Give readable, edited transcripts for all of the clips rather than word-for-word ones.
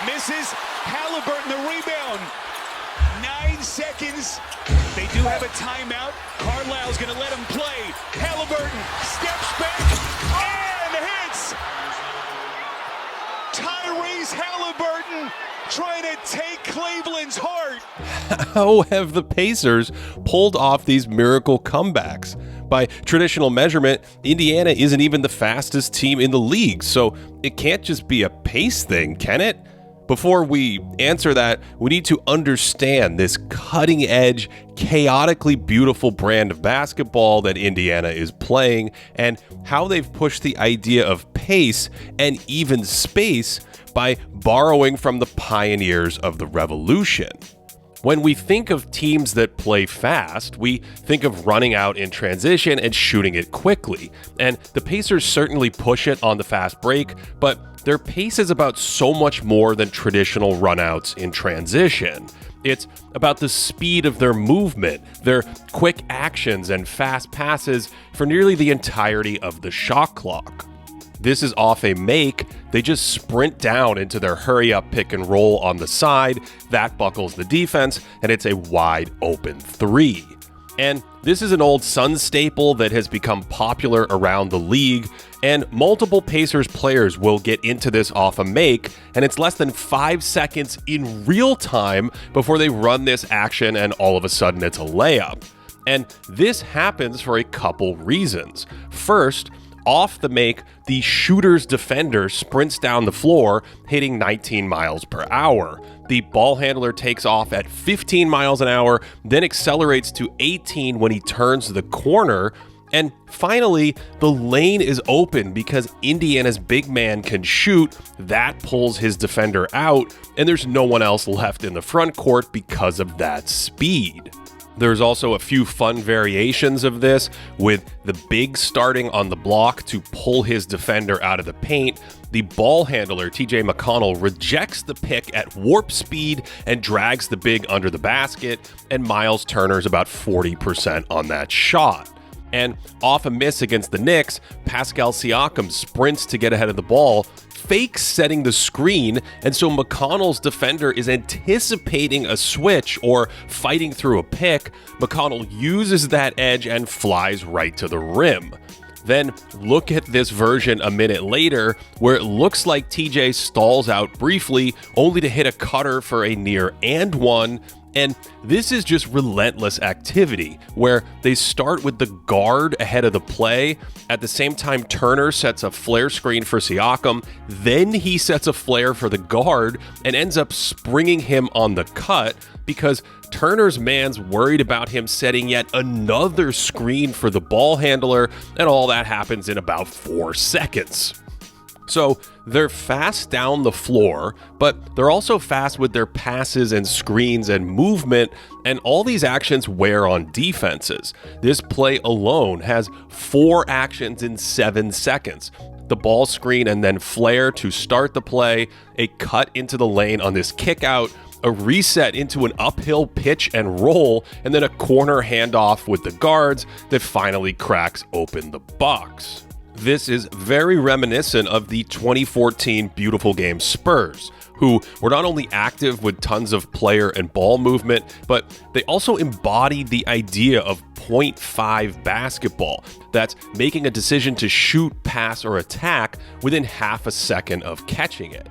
Misses. Haliburton the rebound. 9 seconds. They do have a timeout. Carlisle's going to let him play. Haliburton steps back and hits. Tyrese Haliburton trying to take Cleveland's heart. How have the Pacers pulled off these miracle comebacks? By traditional measurement, Indiana isn't even the fastest team in the league, so it can't just be a pace thing, can it? Before we answer that, we need to understand this cutting-edge, chaotically beautiful brand of basketball that Indiana is playing and how they've pushed the idea of pace and even space by borrowing from the pioneers of the revolution. When we think of teams that play fast, we think of running out in transition and shooting it quickly. And the Pacers certainly push it on the fast break, but their pace is about so much more than traditional runouts in transition. It's about the speed of their movement, their quick actions and fast passes for nearly the entirety of the shot clock. This is off a make, they just sprint down into their hurry-up pick and roll on the side, that buckles the defense, and it's a wide open three. And this is an old Suns staple that has become popular around the league, and multiple Pacers players will get into this off a make, and it's less than 5 seconds in real time before they run this action and all of a sudden it's a layup. And this happens for a couple reasons. First, off the make, the shooter's defender sprints down the floor, hitting 19 miles per hour. The ball handler takes off at 15 miles an hour, then accelerates to 18 when he turns the corner. And finally, the lane is open because Indiana's big man can shoot. That pulls his defender out, and there's no one else left in the front court because of that speed. There's also a few fun variations of this, with the big starting on the block to pull his defender out of the paint. The ball handler, TJ McConnell, rejects the pick at warp speed and drags the big under the basket, and Miles Turner's about 40% on that shot. And off a miss against the Knicks, Pascal Siakam sprints to get ahead of the ball, fakes setting the screen, and so McConnell's defender is anticipating a switch or fighting through a pick. McConnell uses that edge and flies right to the rim. Then look at this version a minute later, where it looks like TJ stalls out briefly, only to hit a cutter for a near and one. And this is just relentless activity, where they start with the guard ahead of the play. At the same time, Turner sets a flare screen for Siakam. Then he sets a flare for the guard and ends up springing him on the cut because Turner's man's worried about him setting yet another screen for the ball handler, and all that happens in about 4 seconds. So they're fast down the floor, but they're also fast with their passes and screens and movement, and all these actions wear on defenses. This play alone has 4 actions in 7 seconds. The ball screen and then flare to start the play, a cut into the lane on this kick out, a reset into an uphill pitch and roll, and then a corner handoff with the guards that finally cracks open the box. This is very reminiscent of the 2014 Beautiful Game Spurs, who were not only active with tons of player and ball movement, but they also embodied the idea of 0.5 basketball. That's making a decision to shoot, pass, or attack within half a second of catching it.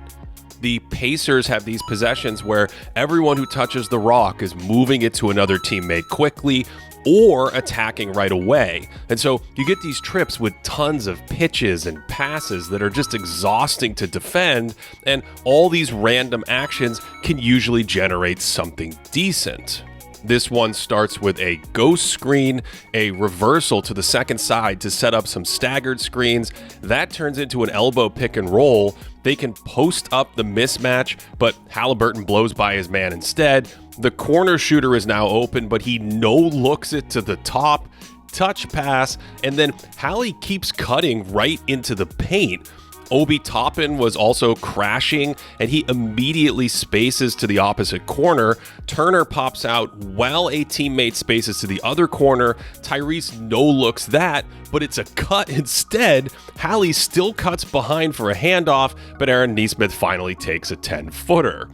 The Pacers have these possessions where everyone who touches the rock is moving it to another teammate quickly or attacking right away. And so you get these trips with tons of pitches and passes that are just exhausting to defend, and all these random actions can usually generate something decent. This one starts with a ghost screen, a reversal to the second side to set up some staggered screens. That turns into an elbow pick and roll. They can post up the mismatch, but Haliburton blows by his man instead. The corner shooter is now open, but he no-looks it to the top. Touch pass, and then Hallie keeps cutting right into the paint. Obi Toppin was also crashing, and he immediately spaces to the opposite corner. Turner pops out while a teammate spaces to the other corner. Tyrese no-looks that, but it's a cut instead. Hallie still cuts behind for a handoff, but Aaron Nesmith finally takes a 10-footer.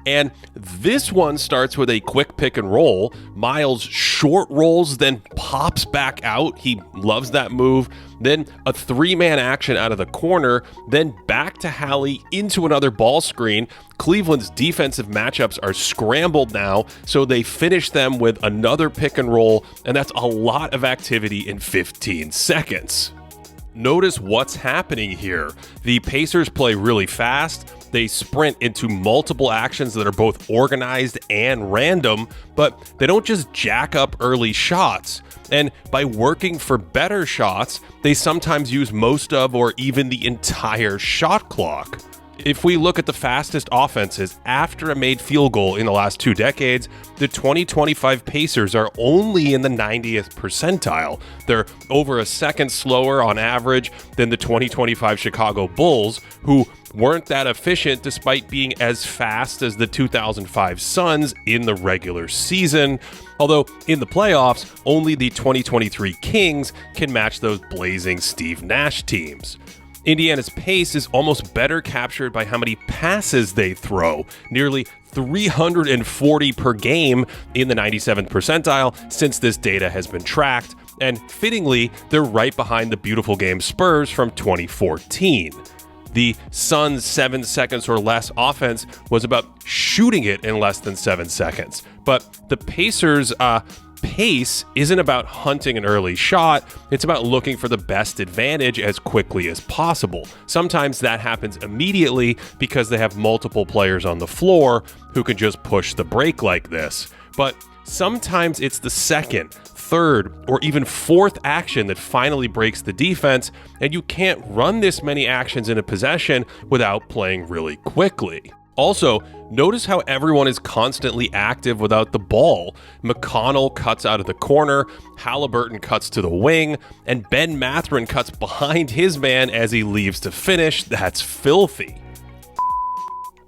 And this one starts with a quick pick and roll. Miles short rolls, then pops back out. He loves that move. Then a three-man action out of the corner, then back to Hallie into another ball screen. Cleveland's defensive matchups are scrambled now, so they finish them with another pick and roll, and that's a lot of activity in 15 seconds. Notice what's happening here. The Pacers play really fast. They sprint into multiple actions that are both organized and random, but they don't just jack up early shots. And by working for better shots, they sometimes use most of or even the entire shot clock. If we look at the fastest offenses after a made field goal in the last 2 decades, the 2025 Pacers are only in the 90th percentile. They're over a second slower on average than the 2025 Chicago Bulls, who weren't that efficient despite being as fast as the 2005 Suns in the regular season. Although in the playoffs, only the 2023 Kings can match those blazing Steve Nash teams. Indiana's pace is almost better captured by how many passes they throw, nearly 340 per game in the 97th percentile since this data has been tracked, and fittingly, they're right behind the beautiful game Spurs from 2014. The Suns' 7 seconds or less offense was about shooting it in less than 7 seconds, but the Pacers' pace isn't about hunting an early shot, it's about looking for the best advantage as quickly as possible. Sometimes that happens immediately because they have multiple players on the floor who can just push the break like this. But sometimes it's the second, third, or even fourth action that finally breaks the defense, and you can't run this many actions in a possession without playing really quickly. Also, notice how everyone is constantly active without the ball. McConnell cuts out of the corner, Haliburton cuts to the wing, and Ben Mathurin cuts behind his man as he leaves to finish. That's filthy.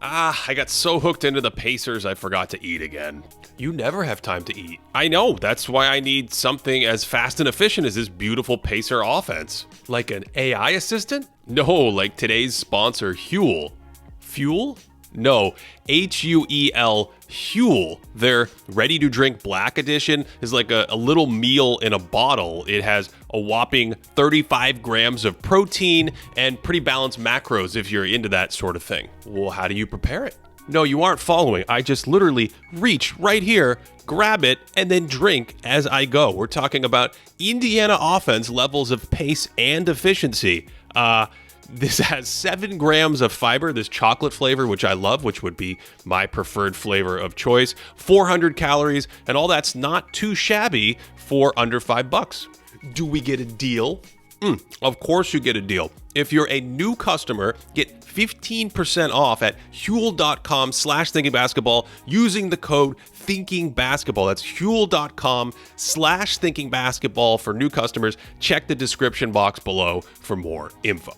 I got so hooked into the Pacers I forgot to eat again. You never have time to eat. I know, that's why I need something as fast and efficient as this beautiful Pacer offense. Like an AI assistant? No, like today's sponsor, Huel. Fuel? No, Huel, Huel. Their ready-to-drink black edition is like a little meal in a bottle. It has a whopping 35 grams of protein and pretty balanced macros if you're into that sort of thing. Well, how do you prepare it? No, you aren't following. I just literally reach right here, grab it, and then drink as I go. We're talking about Indiana offense levels of pace and efficiency. This has 7 grams of fiber, this chocolate flavor, which I love, which would be my preferred flavor of choice, 400 calories, and all that's not too shabby for under $5. Do we get a deal? Of course you get a deal. If you're a new customer, get 15% off at Huel.com/thinkingbasketball using the code ThinkingBasketball. That's Huel.com/thinkingbasketball for new customers. Check the description box below for more info.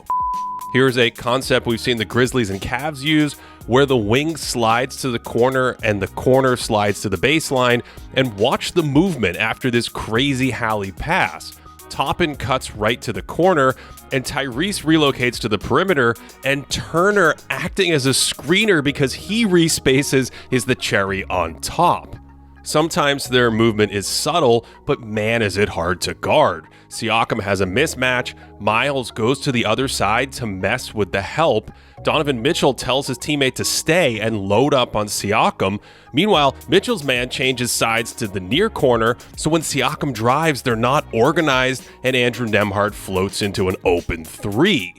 Here's a concept we've seen the Grizzlies and Cavs use, where the wing slides to the corner and the corner slides to the baseline, and watch the movement after this crazy Hallie pass. Toppin cuts right to the corner, and Tyrese relocates to the perimeter, and Turner, acting as a screener because he respaces, is the cherry on top. Sometimes their movement is subtle, but man, is it hard to guard. Siakam has a mismatch. Miles goes to the other side to mess with the help. Donovan Mitchell tells his teammate to stay and load up on Siakam. Meanwhile, Mitchell's man changes sides to the near corner, so when Siakam drives, they're not organized, and Andrew Nembhard floats into an open three.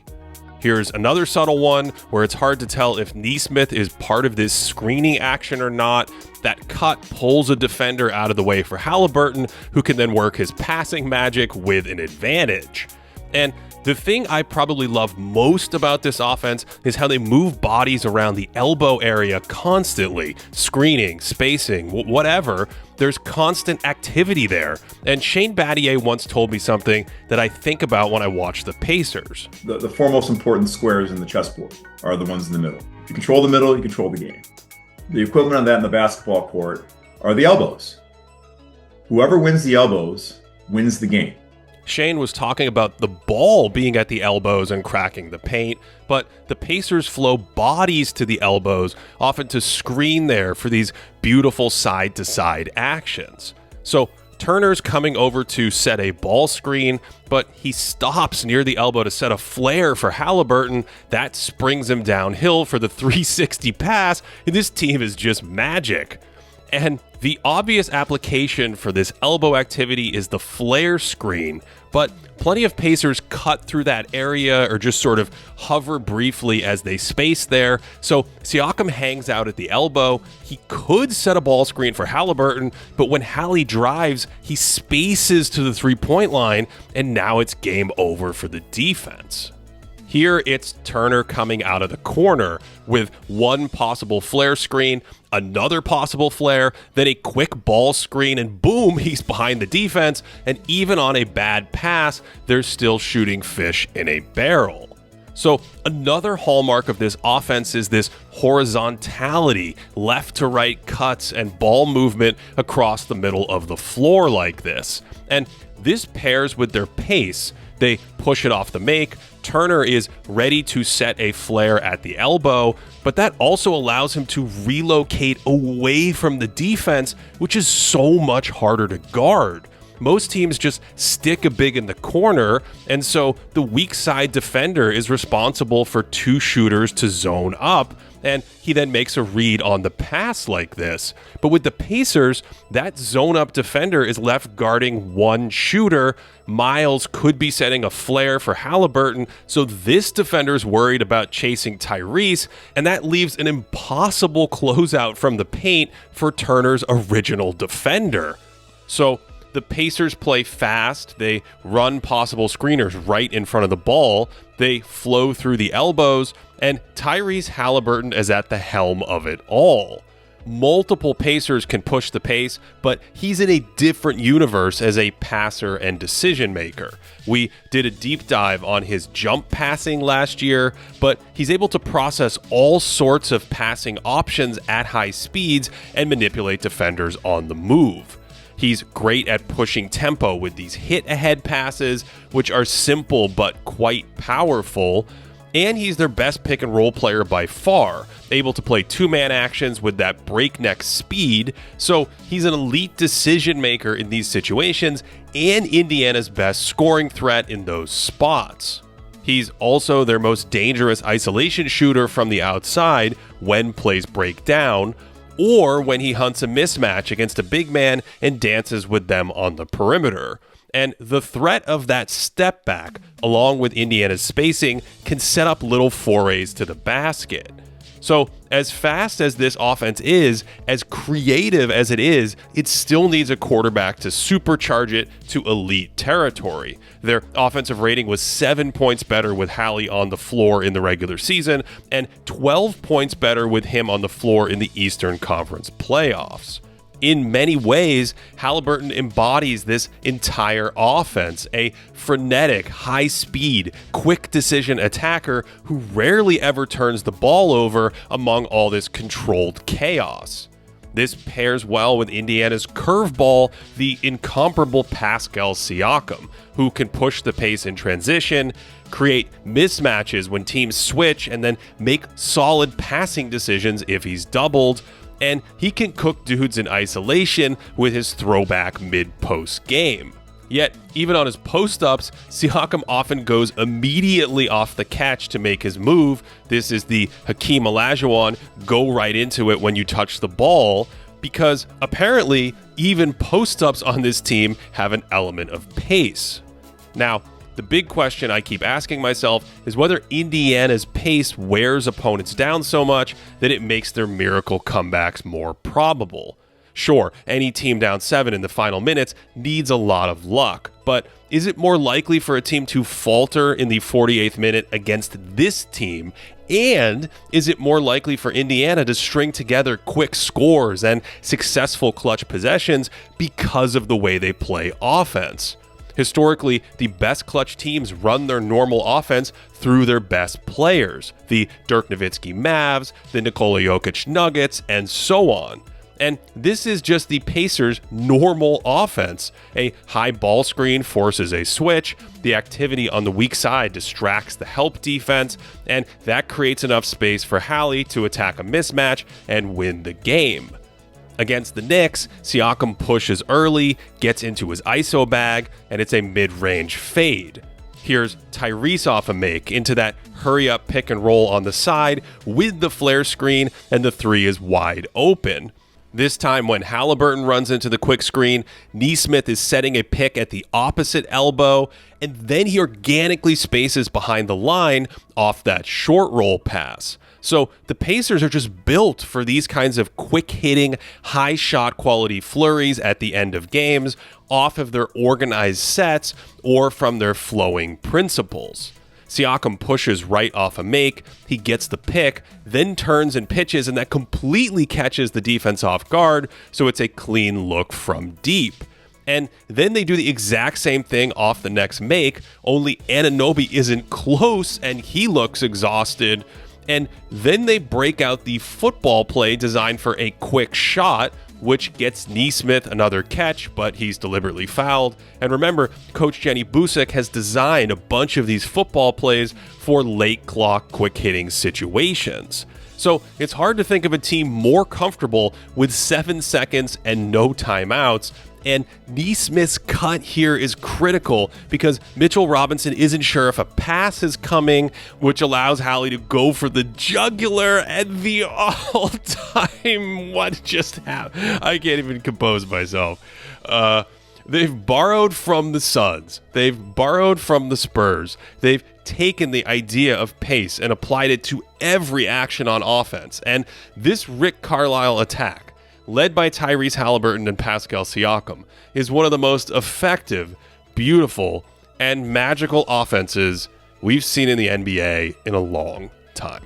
Here's another subtle one where it's hard to tell if Nesmith is part of this screening action or not. That cut pulls a defender out of the way for Haliburton, who can then work his passing magic with an advantage. And The thing I probably love most about this offense is how they move bodies around the elbow area constantly, screening, spacing, whatever. There's constant activity there. And Shane Battier once told me something that I think about when I watch the Pacers. The four most important squares in the chessboard are the ones in the middle. If you control the middle, you control the game. The equivalent of that in the basketball court are the elbows. Whoever wins the elbows wins the game. Shane was talking about the ball being at the elbows and cracking the paint, but the Pacers flow bodies to the elbows, often to screen there for these beautiful side-to-side actions. So Turner's coming over to set a ball screen, but he stops near the elbow to set a flare for Haliburton. That springs him downhill for the 360 pass, and this team is just magic. And the obvious application for this elbow activity is the flare screen, but plenty of Pacers cut through that area or just sort of hover briefly as they space there. So Siakam hangs out at the elbow. He could set a ball screen for Haliburton, but when Hallie drives, he spaces to the three-point line, and now it's game over for the defense. Here, it's Turner coming out of the corner with one possible flare screen, another possible flare, then a quick ball screen, and boom, he's behind the defense. And even on a bad pass, they're still shooting fish in a barrel. So another hallmark of this offense is this horizontality, left to right cuts and ball movement across the middle of the floor like this. And this pairs with their pace. They push it off the make. Turner is ready to set a flare at the elbow, but that also allows him to relocate away from the defense, which is so much harder to guard. Most teams just stick a big in the corner, and so the weak side defender is responsible for two shooters to zone up, and he then makes a read on the pass like this. But with the Pacers, that zone-up defender is left guarding one shooter. Miles could be setting a flare for Haliburton, so this defender's worried about chasing Tyrese, and that leaves an impossible closeout from the paint for Turner's original defender. So the Pacers play fast, they run possible screeners right in front of the ball, they flow through the elbows, and Tyrese Haliburton is at the helm of it all. Multiple Pacers can push the pace, but he's in a different universe as a passer and decision maker. We did a deep dive on his jump passing last year, but he's able to process all sorts of passing options at high speeds and manipulate defenders on the move. He's great at pushing tempo with these hit-ahead passes, which are simple but quite powerful. And he's their best pick-and-roll player by far, able to play two-man actions with that breakneck speed. So he's an elite decision-maker in these situations and Indiana's best scoring threat in those spots. He's also their most dangerous isolation shooter from the outside when plays break down, or when he hunts a mismatch against a big man and dances with them on the perimeter. And the threat of that step back, along with Indiana's spacing, can set up little forays to the basket. So as fast as this offense is, as creative as it still needs a quarterback to supercharge it to elite territory. Their offensive rating was 7 points better with Hallie on the floor in the regular season, and 12 points better with him on the floor in the Eastern Conference playoffs. In many ways, Haliburton embodies this entire offense, a frenetic, high-speed, quick decision attacker who rarely ever turns the ball over among all this controlled chaos. This pairs well with Indiana's curveball, the incomparable Pascal Siakam, who can push the pace in transition, create mismatches when teams switch, and then make solid passing decisions if he's doubled. And he can cook dudes in isolation with his throwback mid-post game. Yet, even on his post-ups, Siakam often goes immediately off the catch to make his move. This is the Hakeem Olajuwon go right into it when you touch the ball, because apparently even post-ups on this team have an element of pace. Now, the big question I keep asking myself is whether Indiana's pace wears opponents down so much that it makes their miracle comebacks more probable. Sure, any team down 7 in the final minutes needs a lot of luck, but is it more likely for a team to falter in the 48th minute against this team? And is it more likely for Indiana to string together quick scores and successful clutch possessions because of the way they play offense? Historically, the best clutch teams run their normal offense through their best players, the Dirk Nowitzki Mavs, the Nikola Jokic Nuggets, and so on. And this is just the Pacers' normal offense. A high ball screen forces a switch, the activity on the weak side distracts the help defense, and that creates enough space for Hallie to attack a mismatch and win the game. Against the Knicks, Siakam pushes early, gets into his ISO bag, and it's a mid-range fade. Here's Tyrese off a make into that hurry-up pick and roll on the side with the flare screen, and the three is wide open. This time when Haliburton runs into the quick screen, Nesmith is setting a pick at the opposite elbow, and then he organically spaces behind the line off that short roll pass. So the Pacers are just built for these kinds of quick-hitting, high shot quality flurries at the end of games off of their organized sets or from their flowing principles. Siakam pushes right off a make, he gets the pick, then turns and pitches, and that completely catches the defense off guard, so it's a clean look from deep. And then they do the exact same thing off the next make, only Anunoby isn't close and he looks exhausted. And then they break out the football play designed for a quick shot, which gets Nesmith another catch, but he's deliberately fouled. And remember, Coach Jenny Busick has designed a bunch of these football plays for late clock, quick hitting situations. So it's hard to think of a team more comfortable with 7 seconds and no timeouts. And Nesmith's cut here is critical because Mitchell Robinson isn't sure if a pass is coming, which allows Hallie to go for the jugular, and the all-time what just happened? I can't even compose myself. They've borrowed from the Suns. They've borrowed from the Spurs. They've taken the idea of pace and applied it to every action on offense. And this Rick Carlisle attack, led by Tyrese Haliburton and Pascal Siakam, is one of the most effective, beautiful, and magical offenses we've seen in the NBA in a long time.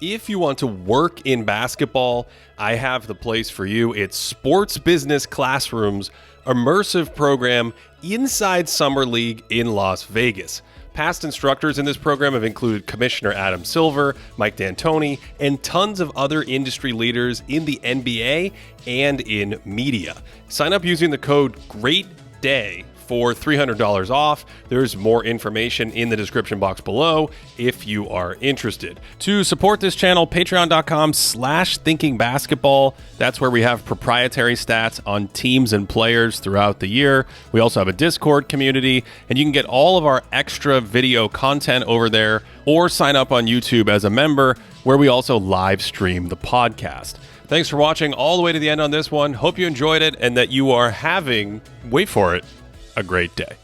If you want to work in basketball, I have the place for you. It's Sports Business Classroom's immersive program inside Summer League in Las Vegas. Past instructors in this program have included Commissioner Adam Silver, Mike D'Antoni, and tons of other industry leaders in the NBA and in media. Sign up using the code GREATDAY for $300 off. There's more information in the description box below if you are interested. To support this channel, patreon.com/thinkingbasketball. That's where we have proprietary stats on teams and players throughout the year. We also have a Discord community, and you can get all of our extra video content over there, or sign up on YouTube as a member, where we also live stream the podcast. Thanks for watching all the way to the end on this one. Hope you enjoyed it and that you are having, wait for it, a great day.